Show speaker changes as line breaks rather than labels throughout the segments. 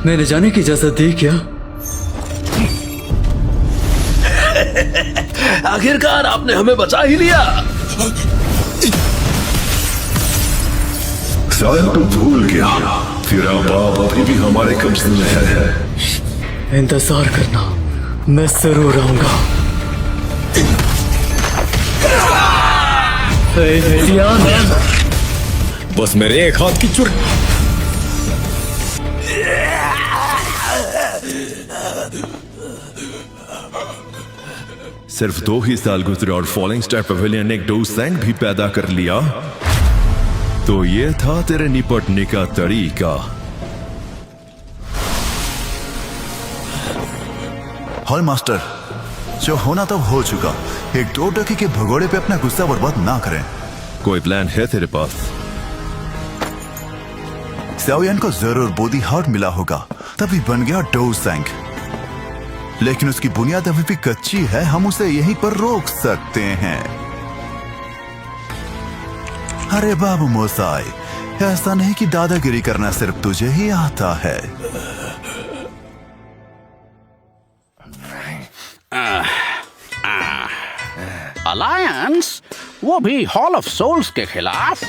मैंने जाने की इजाजत दी क्या?
आखिरकार आपने हमें बचा ही लिया।
शायद तुम भूल गया, तेरा बाप अभी भी हमारे कब्जे में है।
इंतजार करना, मैं जरूर आऊंगा।
बस मेरे एक हाथ की चुर।
सिर्फ 2 ही साल गुजरे और फॉलिंग स्टार पवेलियन ने एक डोसेंग भी पैदा कर लिया। तो ये था तेरे निपटने का तरीका।
हॉल मास्टर, जो होना तब हो चुका। एक टोटकी के भगोड़े पे अपना गुस्सा बर्बाद ना करें।
कोई प्लान है तेरे पास?
xiaoyan को जरूर बॉडी हार्ट मिला होगा, तभी बन गया डोसेंग। लेकिन उसकी बुनियाद अभी भी कच्ची है, हम उसे यहीं पर रोक सकते हैं। अरे बाबू मोसाई, ऐसा नहीं कि दादागिरी करना सिर्फ तुझे ही आता है।
अलायंस, वो भी हॉल ऑफ सोल्स के खिलाफ?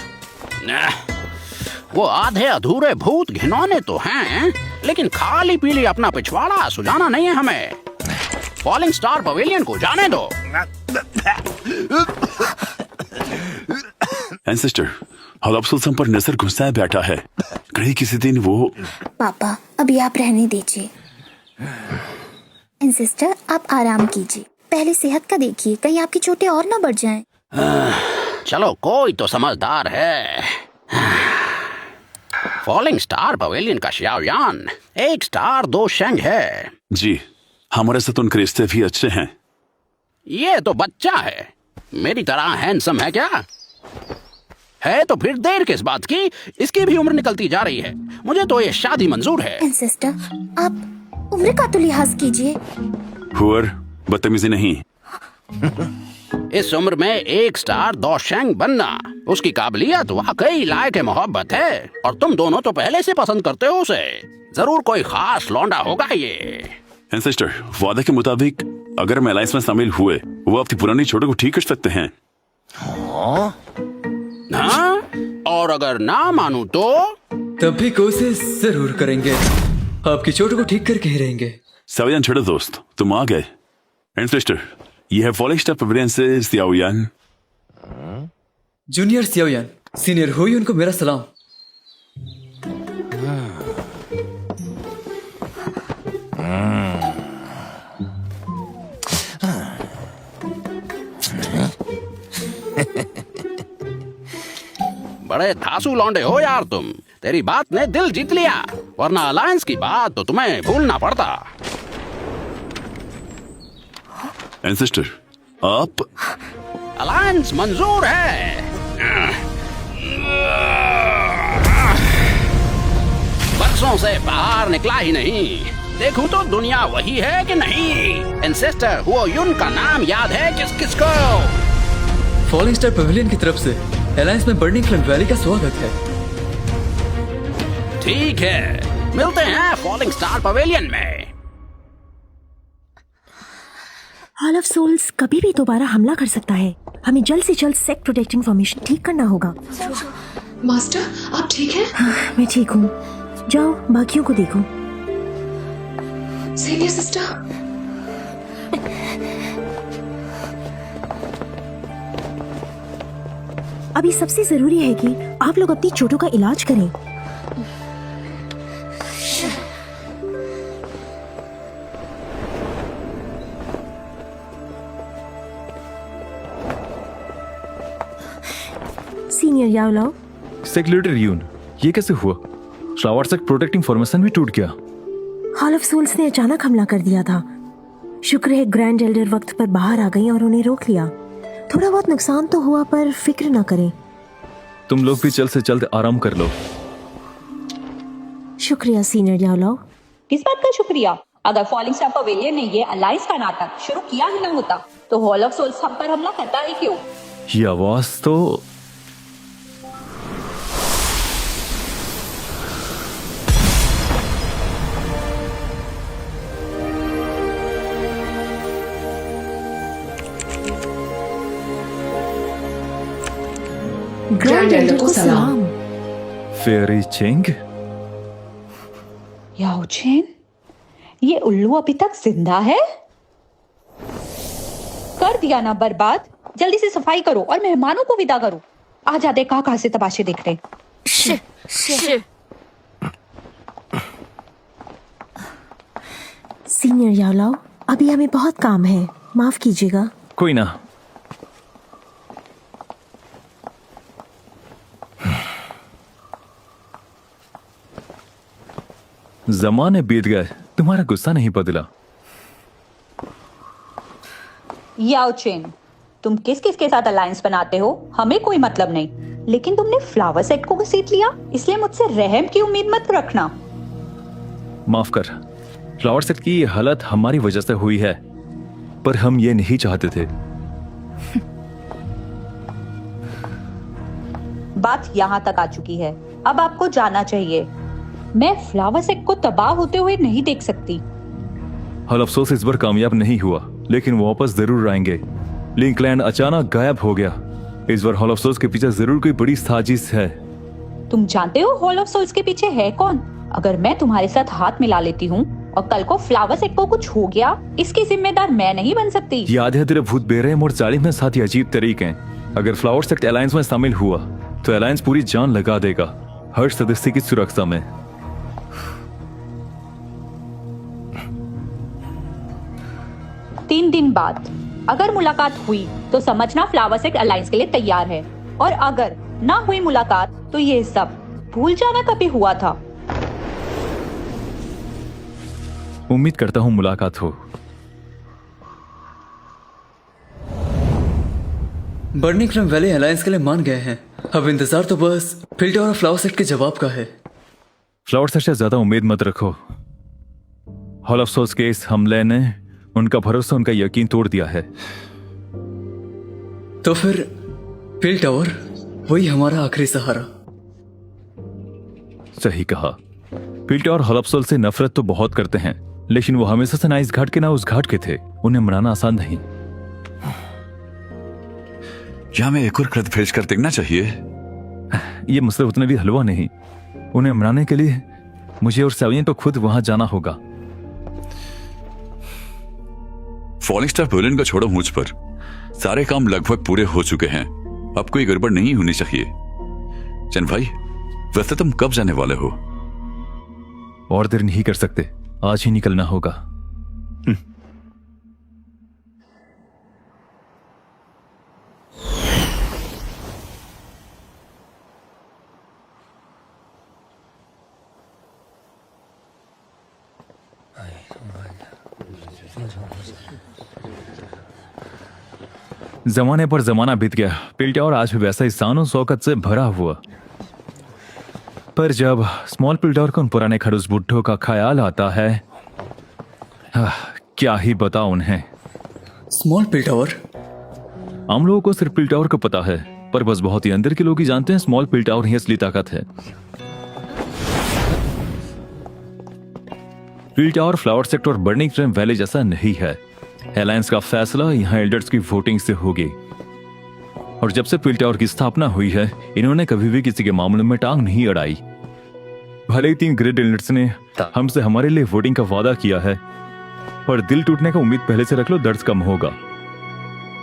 वो आधे अधूरे भूत घिनौने तो हैं, लेकिन खाली पीली अपना पिछवाड़ा सुझाना नहीं है हमें। फॉलिंग स्टार पवेलियन को जाने दो।
एंसेस्टर, हॉल ऑफ सोल्स हम पर नजर घुसाए बैठा है। कहीं किसी दिन वो।
पापा, अभी आप रहने दीजिए। एंसेस्टर, आप आराम कीजिए। पहले सेहत का देखिए, कहीं आपकी चोटें और ना बढ़ जाएं।
चलो, कोई तो समझदार है। फॉलिंग स्टार पवेलियन का xiaoyan 1 स्टार 2 शेंग है।
जी, हमारे साथ उनके रिश्ते भी अच्छे हैं।
ये तो बच्चा है, मेरी तरह हैंडसम है क्या? है तो फिर देर किस बात की? इसकी भी उम्र निकलती जा रही है। मुझे तो ये शादी मंजूर है।
एंसेस्टर, आप उम्र का तो लिहाज कीजिए।
हुआ बदतमीजी नहीं।
इस उम्र में 1 स्टार 2 शेंग बनना, उसकी काबिलियत वाकई लायक मोहब्बत है। और तुम दोनों तो पहले से पसंद करते हो उसे। जरूर कोई खास लौंडा होगा ये।
एंसेस्टर, वादे के मुताबिक अगर हम अलायंस में शामिल हुए, वो अपनी पुरानी चोटों को ठीक कर सकते हैं।
हाँ? और अगर ना मानू तो?
तब भी कोशिश जरूर करेंगे। आपकी चोटों को ठीक करके ही रहेंगे।
xiaoyan छोड़ो दोस्त, तुम आ गए। एंसेस्टर, ये है फॉलिंग स्टार पवेलियन से xiaoyan।
जूनियर xiaoyan, सीनियर हुयुन को मेरा सलाम।
बड़े धांसू लौंडे हो यार तुम। तेरी बात ने दिल जीत लिया, वरना अलायंस की बात तो तुम्हें भूलना पड़ता।
एंसेस्टर, आप।
अलायंस मंजूर है। बरसों से बाहर निकला ही नहीं। देखूं तो दुनिया वही है कि नहीं? एंसेस्टर हुयुन का नाम याद है किस किस को?
फॉलिंग स्टार पवेलियन की तरफ से अलायंस में बर्निंग फ्लेम वैली का स्वागत है।
ठीक है, मिलते हैं फॉलिंग स्टार पवेलियन में।
हॉल ऑफ सोल्स कभी भी दोबारा हमला कर सकता है। हमें जल्द से जल्द सेक्ट प्रोटेक्टिंग फॉर्मेशन ठीक करना होगा।
मास्टर, आप ठीक हैं?
हाँ, मैं ठीक हूँ। जाओ बाकियों को देखो।
सीनियर सिस्टर,
अभी सबसे जरूरी है कि आप लोग अपनी चोटों का इलाज करें। सीनियर याओलाओ।
सेक्रेटरी यून, ये कैसे हुआ? फ्लावर सेक्ट प्रोटेक्टिंग फॉर्मेशन भी टूट गया।
हॉल ऑफ सोल्स ने अचानक हमला कर दिया था। शुक्र है ग्रैंड एल्डर वक्त पर बाहर आ गई और उन्हें रोक लिया। थोड़ा बहुत नुकसान तो हुआ, पर फिक्र न करें।
तुम लोग भी जल्द से जल्द आराम कर लो।
शुक्रिया सीनियर याओलाओ।
किस बात का शुक्रिया? अगर फॉलिंग स्टार पवेलियन ने ये अलायंस का नाटक शुरू किया ही ना होता, तो हॉल ऑफ सोल्स हम पर हमला करता ही क्यों?
ये आवाज तो
ग्रैंड एल्डर को सलाम।
फेरी चिंग,
याओ चेन, ये उल्लू अभी तक जिंदा है? कर दिया ना बर्बाद। जल्दी से सफाई करो और मेहमानों को विदा करो। आ जाते कहाँ से तमाशे देख रहे।
सीनियर याओलाओ, अभी हमें बहुत काम है, माफ कीजिएगा।
कोई ना। जमाने बीत गए, तुम्हारा गुस्सा नहीं बदला।
याओ चेन, तुम किस किस के साथ अलायंस बनाते हो हमें कोई मतलब नहीं, लेकिन तुमने फ्लावर सेट को घसीट लिया, इसलिए मुझसे रहम की उम्मीद मत रखना।
माफ कर, फ्लावर सेट की ये हालत हमारी वजह से हुई है, पर हम ये नहीं चाहते थे।
बात यहाँ तक आ चुकी है, अब आपको जाना चाहिए। मैं फ्लावर सेट को तबाह होते हुए नहीं देख सकती।
हाल अफसोस इस बार कामयाब नहीं हुआ, लेकिन वापस जरूर आएंगे। लिंकलैंड अचानक गायब हो गया। इस बार हॉल ऑफ सोल्स के पीछे जरूर कोई बड़ी साजिश है।
तुम जानते हो हॉल ऑफ सोल्स के पीछे है कौन? अगर मैं तुम्हारे साथ हाथ मिला लेती हूँ और कल को फ्लावर सेट को कुछ हो गया, इसकी जिम्मेदार मैं नहीं बन सकती।
याद है तेरे भूत बेरहम और जालिम में साथ ही अजीब तरीके हैं। अगर फ्लावर सेट अलायंस में शामिल हुआ तो अलायंस पूरी जान लगा देगा, हर सदस्य की सुरक्षा में।
तीन दिन बाद अगर मुलाकात हुई तो समझना फ्लावर सेट अलायंस के लिए तैयार है, और अगर ना हुई मुलाकात तो ये सब भूल जाना कभी हुआ था।
उम्मीद करता हूँ मुलाकात हो।
बर्निंग फ्लेम वैली अलायंस के लिए मान गए हैं। अब इंतजार तो बस फिल्टर और फ्लावर सेट के जवाब का है।
फ्लावर सेट से ज्यादा उम्मीद मत रखो। हॉल ऑफ सोल्स के इस हमले ने उनका भरोसा, उनका यकीन तोड़ दिया है।
तो फिर फील्ड टावर वही हमारा आखिरी सहारा।
सही कहा। फील्ड और हॉल ऑफ सोल्स से नफरत तो बहुत करते हैं, लेकिन वो हमेशा से ना इस घाट के ना उस घाट के थे। उन्हें मनाना आसान नहीं।
क्या हमें एक और कृत भेज कर देखना चाहिए?
ये मसला उतना भी हलवा नहीं। उन्हें मनाने के लिए मुझे और सैवियन को खुद वहां जाना होगा।
फॉलिंग स्टार पेविलियन को छोड़ो, मुझ पर सारे काम लगभग पूरे हो चुके हैं। अब कोई गड़बड़ नहीं होनी चाहिए। चैन भाई, वैसे तुम कब जाने वाले हो?
और देर नहीं कर सकते, आज ही निकलना होगा। जमाने पर जमाना बीत गया। पिल्टा और आज भी वैसा ही शान और शौकत से भरा हुआ। पर जब स्मॉल पिल्टावर को उन पुराने खड़ूस बुड्ढों का ख्याल आता है, क्या ही बताओ उन्हें।
स्मॉल पिल्टावर?
आम लोगों को सिर्फ पिल्टावर को पता है, पर बस बहुत ही अंदर के लोग ही जानते हैं स्मॉल पिल्टावर ही असली ताकत है। पिल्टावर फ्लावर सेक्टर और बर्निंग फ्लेम वैली जैसा नहीं है। अलायंस का फैसला यहाँ एल्डर्स की वोटिंग से होगी, और जब से पिल्टावर की स्थापना हुई है, इन्होंने कभी भी किसी के मामले में टांग नहीं अड़ाई। भले ही 3 ग्रेट एल्डर्स ने हमसे हमारे लिए वोटिंग का वादा किया है, पर दिल टूटने का उम्मीद पहले से रख लो, दर्द कम होगा।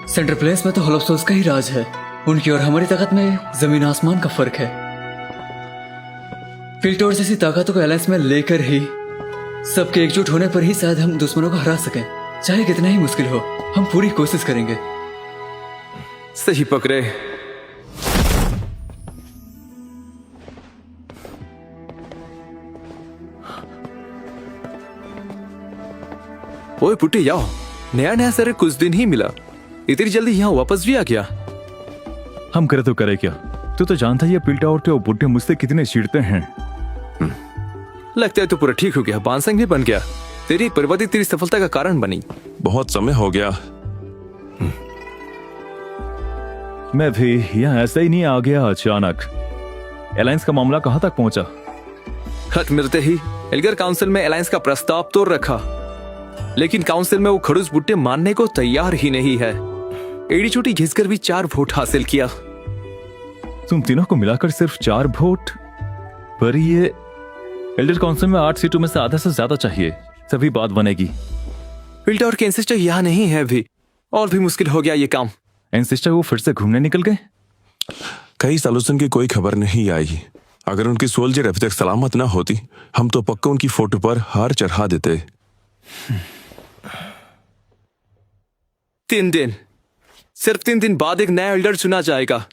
सेंटर प्लेस में तो हॉल ऑफ सोल्स का ही राज है। उनकी और हमारी ताकत में जमीन आसमान का फर्क है। फिल्टर जैसी ताकतों को अलायंस में लेकर ही सबके एकजुट होने पर ही शायद हम दुश्मनों को हरा सकें। चाहे कितना ही मुश्किल हो, हम पूरी कोशिश करेंगे।
सही पकड़े। ओए पुट्टी याओ, नया सर कुछ दिन ही मिला, इतनी जल्दी यहाँ वापस भी आ गया।
हम करे तो करे क्या, तू तो जानता ही है पिल्टा और वो बुड्ढे मुझसे कितने चिढ़ते हैं।
लगता है तो पूरा ठीक हो गया, बांसंग भी बन गया। तेरी बर्बादी तेरी सफलता का कारण बनी।
बहुत समय हो गया।
मैं भी यहाँ ऐसा ही नहीं आ गया अचानक। अलायंस का मामला कहाँ तक पहुंचा?
खत मिलते ही एल्गर काउंसिल में अलायंस का प्रस्ताव तो रखा, लेकिन काउंसिल में वो खड़ूस बुड्ढे मानने को तैयार ही नहीं है। एड़ी चोटी घिसकर भी 4 वोट हासिल किया।
तुम तीनों को मिलाकर सिर्फ 4 वोट, पर ये एल्डर काउंसिल में 8 सीटों में से आधा से ज्यादा चाहिए, तभी बात बनेगी।
पिल्टर के एंसेस्टर यहाँ नहीं है अभी, और भी मुश्किल हो गया ये काम।
एंसेस्टर वो फिर से घूमने निकल गए?
कई सालों से उनकी कोई खबर नहीं आई। अगर उनकी सोल्जर अभी तक सलामत ना होती, हम तो पक्का उनकी फोटो पर हार चढ़ा देते।
3 दिन, सिर्फ 3 दिन बाद एक नया एल्डर चुना जाएगा।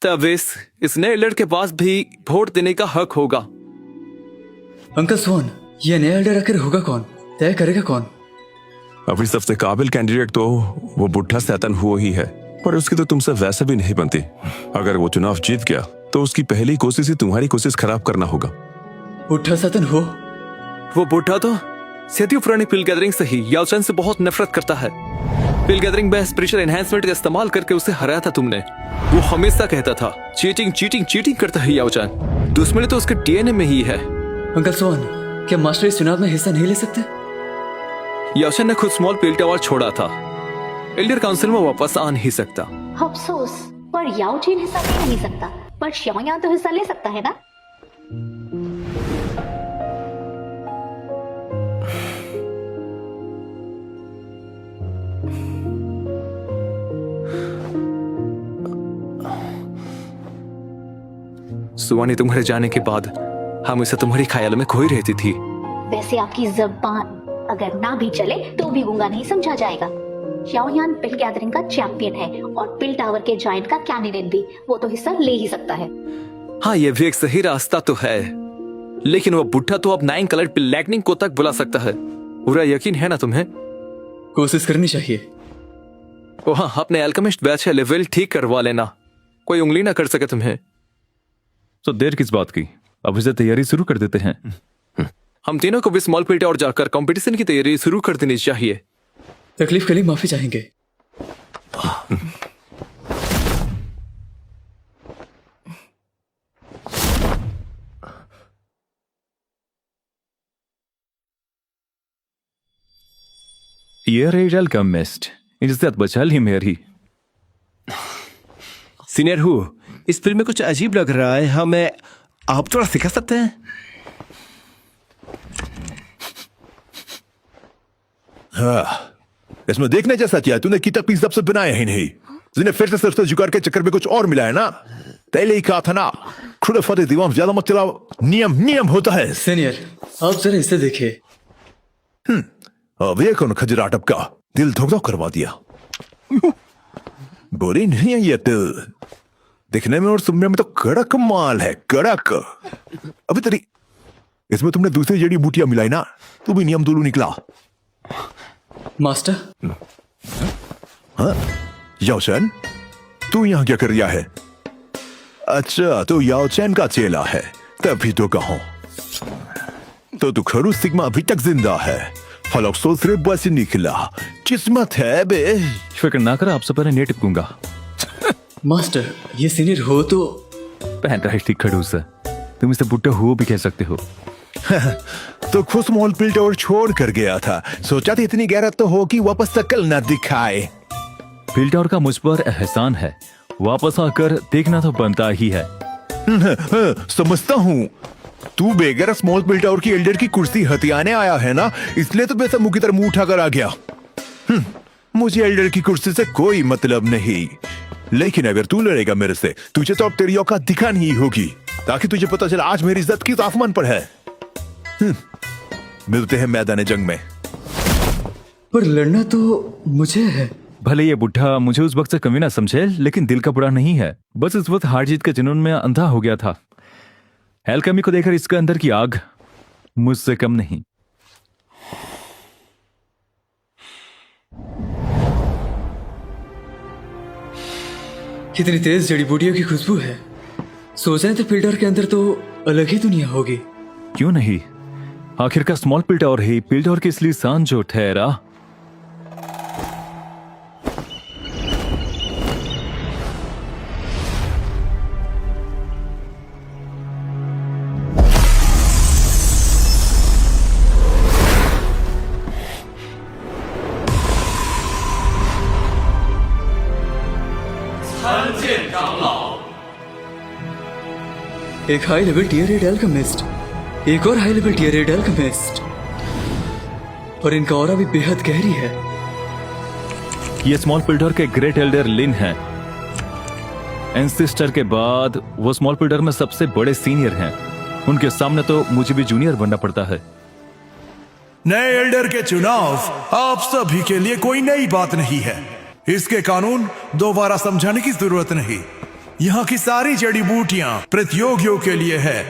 तब इस नए एल्डर के पास भी वोट देने का हक होगा।
अंकल स्वॉन, ये नया एल्डर आखिर होगा कौन? तय करेगा कौन?
अभी सबसे काबिल कैंडिडेट तो वो बुढ़ा सैतान हुआ ही है, पर उसकी तो तुमसे वैसे भी नहीं बनती। अगर वो चुनाव जीत गया तो उसकी पहली कोशिश ही तुम्हारी कोशिश खराब करना होगा।
बुढ़ा सैतान हो?
वो बुढ़ा तो सदियों पुरानी पिल गैदरिंग से ही याओ चैन से बहुत नफरत करता है। पिल गैदरिंग में स्पिरिचुअल एनहांसमेंट का इस्तेमाल करके उसे हराया था तुमने। वो हमेशा कहता था चीटिंग चीटिंग चीटिंग करता है याओ चैन। दुश्मनी तो उसके डीएनए में ही है।
अंकल स्वॉन, क्या मास्टर इस चुनाव में हिस्सा नहीं ले सकते?
याओ चैन ने खुद स्मॉल पिल टावर छोड़ा था। एल्डर काउंसिल में वापस आ नहीं सकता।
अफसोस, पर याओ चैन हिस्सा ले नहीं सकता, पर xiaoyan तो हिस्सा ले सकता है ना?
सुवानी तुम्हारे जाने के बाद हमेशा तुम्हारी ख्यालों में खोई रहती थी।
वैसे आपकी जबान अगर ना भी चले तो भी गूंगा नहीं समझा जाएगा। xiaoyan पिल गैदरिंग का चैंपियन है और पिल टावर के जायंट का कैंडिडेट भी, वो तो हिस्सा ले ही सकता है।
हाँ, ये भी एक सही रास्ता तो है, लेकिन वो बुढ़ा तो अब 9 कलर पिल लाइटनिंग को तक बुला सकता है। पूरा यकीन है ना तुम्हें?
कोशिश करनी चाहिए।
ओ हाँ, अपने एल्केमिस्ट बैच है लेवल ठीक करवा लेना, कोई उंगली ना कर सके तुम्हें।
तो देर किस बात की, अभी से तैयारी शुरू कर देते हैं।
हम तीनों को भी स्मॉल पिल टावर जाकर कंपटीशन की तैयारी शुरू कर देनी चाहिए।
तकलीफ के लिए माफी चाहेंगे।
ये रही एल्केमिस्ट, इज्जत बचा ली मेरी।
सीनियर हु, इस फिल्म में कुछ अजीब लग रहा है, हमें आप थोड़ा सिखा सकते हैं?
हाँ, इसमें देखने जैसा क्या, तूने की तक सबसे बनाया ही नहीं। जिन्हें फिर से सिर्फ जुगाड़ के चक्कर में कुछ और मिला है ना। पहले ही कहा था ना, खुद फतेह दीवार ज्यादा मत चलाओ, नियम होता है।
सीनियर, आप जरा इसे देखिए।
अब ये कौन खजरा टपका, दिल धोख करवा दिया। बुरी नहीं है ये दिल, दिखने में और सुनने में तो कड़क माल है, कड़क। अभी तेरी इसमें तुमने दूसरी जड़ी बूटियां मिलाई ना, तू भी नियम दुलू निकला।
मास्टर,
हाँ याओ चैन, तू यहाँ क्या कर रहा है? अच्छा, तो याओ चैन का चेला है, तभी तो कहूं। तो तू खरू सिग्मा अभी तक जिंदा है, फलक्सो सिर्फ बस निकला, किस्मत है बे।
फिक्र ना कर, आपसे पहले नहीं टिपूंगा।
मास्टर, ये सीनियर हो तो
पहन रहा ठीक खड़ूस है, तुम इसे बुढ़ा हो भी कह सकते हो।
तो खुद स्मॉल पिल टावर छोड़ कर गया था, सोचा था इतनी गैरत तो हो कि वापस शक्ल न दिखाए।
पिल टावर का मुझ पर एहसान है, वापस आकर देखना तो बनता ही है।
समझता हूँ, तू बेगर स्मॉल पिल टावर की एल्डर की कुर्सी हथियाने आया है ना, इसलिए तो बेसब मुंह की तरह मुंह उठाकर आ गया। मुझे एल्डर की कुर्सी से कोई मतलब नहीं, लेकिन अगर तू लड़ेगा मेरे से, तुझे तो अब तेरी औकात दिखा नहीं होगी, ताकि तुझे पता चला आज मेरी इज्जत किस आसमान पर है। मिलते हैं मैदान जंग में।
पर लड़ना तो मुझे है।
भले ये बुढ़ा मुझे उस वक्त से कमी ना समझे, लेकिन दिल का बुरा नहीं है, बस इस वक्त हार जीत के जुनून में अंधा हो गया था। एल्केमी को देखकर इसके अंदर की आग मुझसे कम नहीं।
कितनी तेज जड़ी बूटियों की खुशबू है। सोच रहे थे पिल के अंदर तो अलग ही दुनिया होगी।
क्यों नहीं, आखिर का स्मॉल पिल टावर ही पिल टावर की असली शान जो ठहरा।
एक हाई लेवल टियर 8 एल्केमिस्ट, एक और हाई लेवल टियर 8 एल्केमिस्ट, और इनका ऑरा भी बेहद गहरी है।
ये स्मॉल पिल्डर के ग्रेट एल्डर लिन हैं। एंसेस्टर के बाद वो स्मॉल पिल्डर में सबसे बड़े सीनियर हैं। उनके सामने तो मुझे भी जूनियर बनना पड़ता है।
नए एल्डर के चुनाव आप सभी के लिए कोई नई बात नहीं है। इसके कानून दोबारा समझाने की जरूरत नहीं। यहाँ की सारी जड़ी बूटियां प्रतियोगियों के लिए है।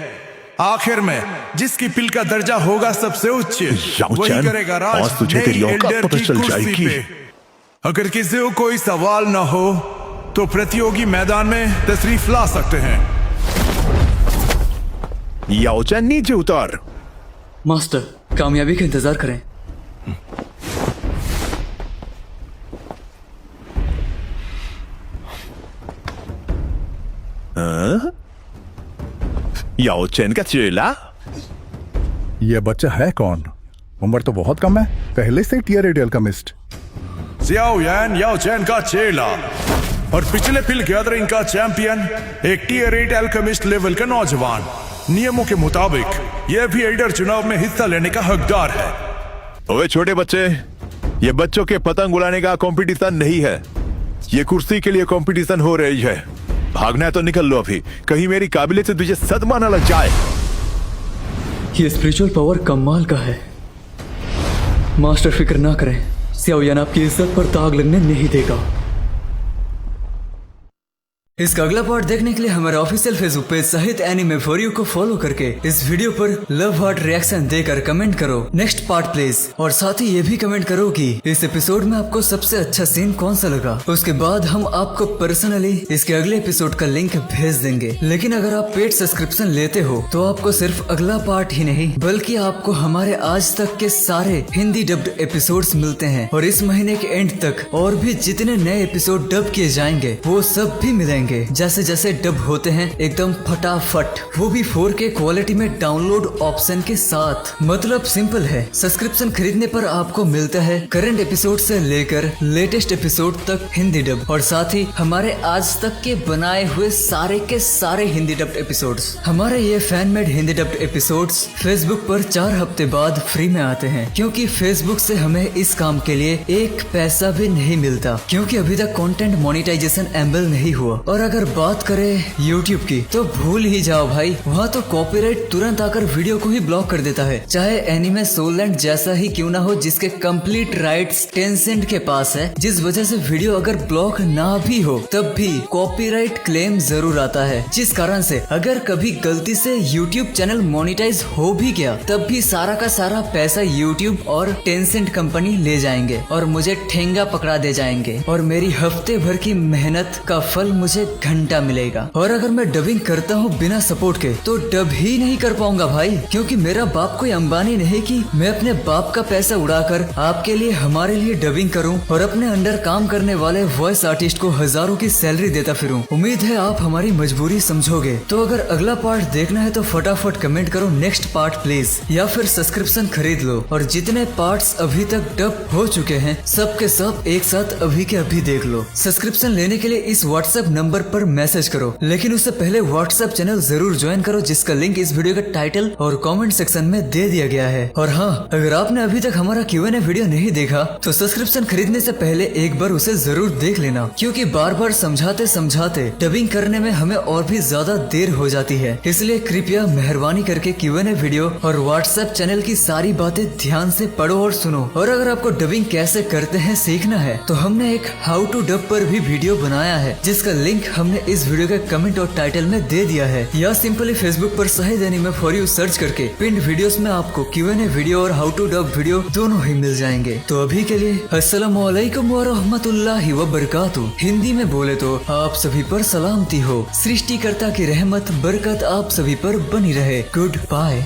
आखिर में जिसकी पिल का दर्जा होगा सबसे उच्च, वही करेगा राज नई एल्डर की कुर्सी पे। अगर किसी को कोई सवाल ना हो तो प्रतियोगी मैदान में तशरीफ ला सकते हैं।
याओचन नीचे उतार।
मास्टर, कामयाबी का इंतजार करें।
याओचन का चेला?
ये बच्चा है कौन? उम्र तो बहुत कम है, पहले से टियर 8 एल्केमिस्ट।
ज़ियाओ यान याओचन का चेला और पिछले पिल गैदरिंग का चैंपियन, एक टियर 8 एल्केमिस्ट लेवल का नौजवान। नियमों के मुताबिक यह भी एल्डर चुनाव में हिस्सा लेने का हकदार है।
ओए छोटे बच्चे, ये बच्चों के पतंग उड़ाने का कंपटीशन नहीं है, ये कुर्सी के लिए कंपटीशन हो रही है। भागना है तो निकल लो अभी, कहीं मेरी काबिलियत से तुझे सदमा न लग जाए।
ये स्पिरिचुअल पावर कमाल का है। मास्टर फिक्र ना करें, ज़ियाओयान आपकी इज्जत पर दाग लगने नहीं देगा। इसका अगला पार्ट देखने के लिए हमारे ऑफिशियल फेसबुक पेज सहित एनीमे फॉर यू को फॉलो करके इस वीडियो पर लव हार्ट रिएक्शन देकर कमेंट करो नेक्स्ट पार्ट प्लीज, और साथ ही ये भी कमेंट करो कि इस एपिसोड में आपको सबसे अच्छा सीन कौन सा लगा। उसके बाद हम आपको पर्सनली इसके अगले एपिसोड का लिंक भेज देंगे। लेकिन अगर आप पेड सब्सक्रिप्शन लेते हो तो आपको सिर्फ अगला पार्ट ही नहीं बल्कि आपको हमारे आज तक के सारे हिंदी डब्ड एपिसोड्स मिलते हैं, और इस महीने के एंड तक और भी जितने नए एपिसोड डब किए जाएंगे वो सब भी मिलेंगे जैसे जैसे डब होते हैं एकदम फटाफट, वो भी 4K क्वालिटी में डाउनलोड ऑप्शन के साथ। मतलब सिंपल है, सब्सक्रिप्शन खरीदने पर आपको मिलता है करंट एपिसोड से लेकर लेटेस्ट एपिसोड तक हिंदी डब, और साथ ही हमारे आज तक के बनाए हुए सारे के सारे हिंदी डब्ड एपिसोड्स। हमारे ये fan made Hindi dubbed episodes Facebook पर 4 हफ्ते बाद फ्री में आते हैं, क्योंकि फेसबुक से हमें इस काम के लिए एक पैसा भी नहीं मिलता, क्योंकि अभी तक कंटेंट मोनेटाइजेशन एनेबल नहीं हुआ। और अगर बात करें YouTube की तो भूल ही जाओ भाई, वहाँ तो कॉपीराइट तुरंत आकर वीडियो को ही ब्लॉक कर देता है, चाहे एनिमे सोलैंड जैसा ही क्यों ना हो, जिसके कंप्लीट राइट्स टेंसेंट के पास है। जिस वजह से वीडियो अगर ब्लॉक ना भी हो तब भी कॉपीराइट क्लेम जरूर आता है, जिस कारण से अगर कभी गलती से YouTube चैनल मोनेटाइज हो भी गया तब भी सारा का सारा पैसा YouTube और टेंसेंट कंपनी ले जाएंगे और मुझे ठेंगा पकड़ा दे जाएंगे, और मेरी हफ्ते भर की मेहनत का फल मुझे घंटा मिलेगा। और अगर मैं डबिंग करता हूँ बिना सपोर्ट के तो डब ही नहीं कर पाऊंगा भाई, क्योंकि मेरा बाप कोई अंबानी नहीं कि मैं अपने बाप का पैसा उड़ाकर आपके लिए हमारे लिए डबिंग करूं और अपने अंडर काम करने वाले वॉइस आर्टिस्ट को हजारों की सैलरी देता फिरूं। उम्मीद है आप हमारी मजबूरी समझोगे। तो अगर अगला पार्ट देखना है तो फटाफट कमेंट करो नेक्स्ट पार्ट प्लीज, या फिर सब्सक्रिप्शन खरीद लो, और जितने पार्ट्स अभी तक डब हो चुके हैं सबके सब एक साथ अभी के अभी देख लो। सब्सक्रिप्शन लेने के लिए इस व्हाट्सएप नंबर पर मैसेज करो, लेकिन उससे पहले व्हाट्सएप चैनल जरूर ज्वाइन करो, जिसका लिंक इस वीडियो के टाइटल और कमेंट सेक्शन में दे दिया गया है। और हाँ, अगर आपने अभी तक हमारा Q&A वीडियो नहीं देखा तो सब्सक्रिप्शन खरीदने से पहले एक बार उसे जरूर देख लेना, क्योंकि बार बार समझाते समझाते डबिंग करने में हमें और भी ज्यादा देर हो जाती है। इसलिए कृपया मेहरबानी करके Q&A वीडियो और व्हाट्सएप चैनल की सारी बातें ध्यान से पढ़ो और सुनो। और अगर आपको डबिंग कैसे करते हैं सीखना है तो हमने एक हाउ टू डब पर भी वीडियो बनाया है, जिसका लिंक हमने इस वीडियो के कमेंट और टाइटल में दे दिया है, या सिंपली फेसबुक पर Shahid anime for you search करके पिन वीडियोस में आपको Q&A वीडियो और हाउ टू डब वीडियो दोनों ही मिल जाएंगे। तो अभी के लिए अस्सलामु अलैकुम व रहमतुल्लाहि व बरकातुहू। हिंदी में बोले तो आप सभी पर सलामती हो, सृष्टिकर्ता की रहमत बरकत आप सभी पर बनी रहे। Good bye.